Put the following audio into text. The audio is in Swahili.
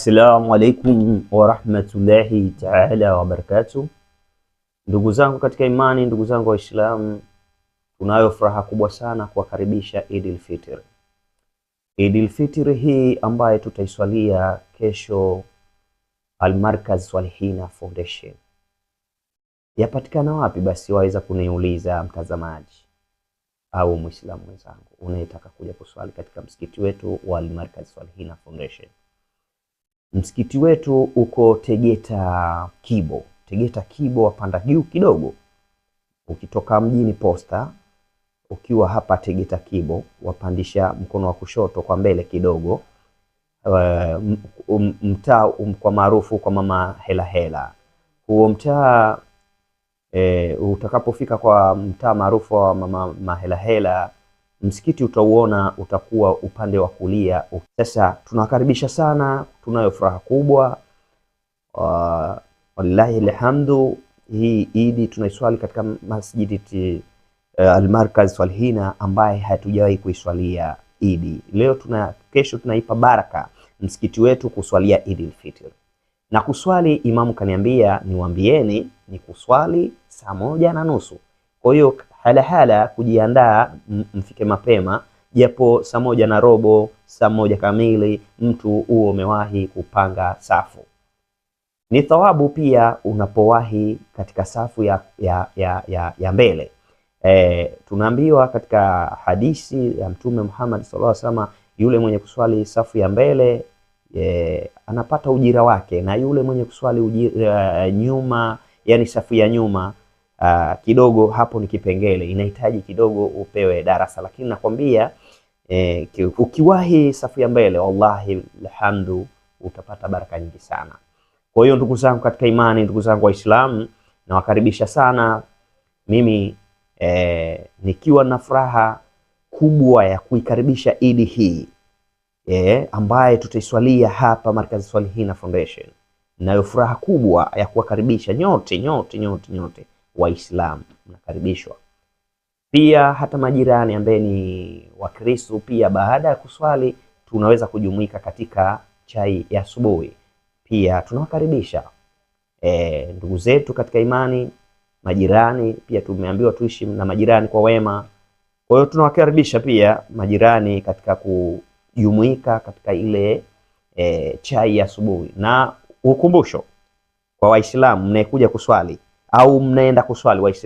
Assalamu alaikum warahmatullahi taala wabarakatuh. Ndugu zangu katika imani, ndugu zangu Waislamu, tunayo furaha kubwa sana kuwakaribisha Eidul Fitr. Eidul Fitr hii ambaye tutaiswalia kesho Al-Markaz Swalihina Foundation. Yapatikana wapi? Basi waweza kuniuliza mtazamaji au Muislamu mwenzangu unayetaka kuja kuswali katika msikiti wetu wa Al-Markaz Swalihina Foundation. Msikiti wetu uko Tegeta Kibo. Tegeta Kibo, wapanda juu kidogo. Ukitoka mjini Posta, ukiwa hapa Tegeta Kibo, wapandisha mkono wa kushoto kwa mbele kidogo. Mtaa kwa maarufu kwa Mama Hela Hela. Huo mtaa utakapofika kwa mtaa maarufu wa Mama Hela Hela, msikiti utauona utakuwa upande wa kulia. Sasa tunakaribisha sana, tunayo furaha kubwa. Wallahi alhamdu, hii Idi tunaiswali katika masjidi Al-Markaz Swalihina ambaye hatujawahi kuiswalia Idi. Kesho tunaipa baraka msikiti wetu kuswalia Eidul Fitr. Na kuswali, imamu kaniambia niwaambieni ni kuswali saa 1:30. Kwa hiyo hala kujiandaa, mfike mapema, japo saa 1:15, saa 1 kamili, mtu huo umewahi kupanga safu. Ni thawabu pia unapowahi katika safu ya mbele. Tunaambiwa katika hadithi ya Mtume Muhammad sallallahu alaihi wasallam, yule mwenye kuswali safu ya mbele anapata ujira wake, na yule mwenye kuswali nyuma, yani safu ya nyuma, kidogo hapo ni kipengele, inahitaji kidogo upewe darasa. Lakini nakwambia ukiwahi safu ya mbele, wallahi alhamdu, utapata baraka nyingi sana. Kwa hiyo ndugu zangu katika imani, ndugu zangu Waislamu, nawakaribisha sana. Mimi nikiwa na furaha kubwa ya kuikaribisha Idi hii ambaye tutaiswalia hapa Markaz Swalihina Foundation. Nayo furaha kubwa ya kuwakaribisha nyote Waislamu, mnakaribishwa. Pia hata majirani ambaye ni Wakristo, pia baada ya kuswali tunaweza kujumuika katika chai ya asubuhi. Pia tunawakaribisha ndugu zetu katika imani, majirani. Pia tumeambiwa tuishi na majirani kwa wema. Kwa hiyo tunawakaribisha pia majirani katika kujumuika katika ile chai ya asubuhi. Na ukumbusho kwa Waislamu mnayekuja kuswali au mnaenda kuswali, Waislamu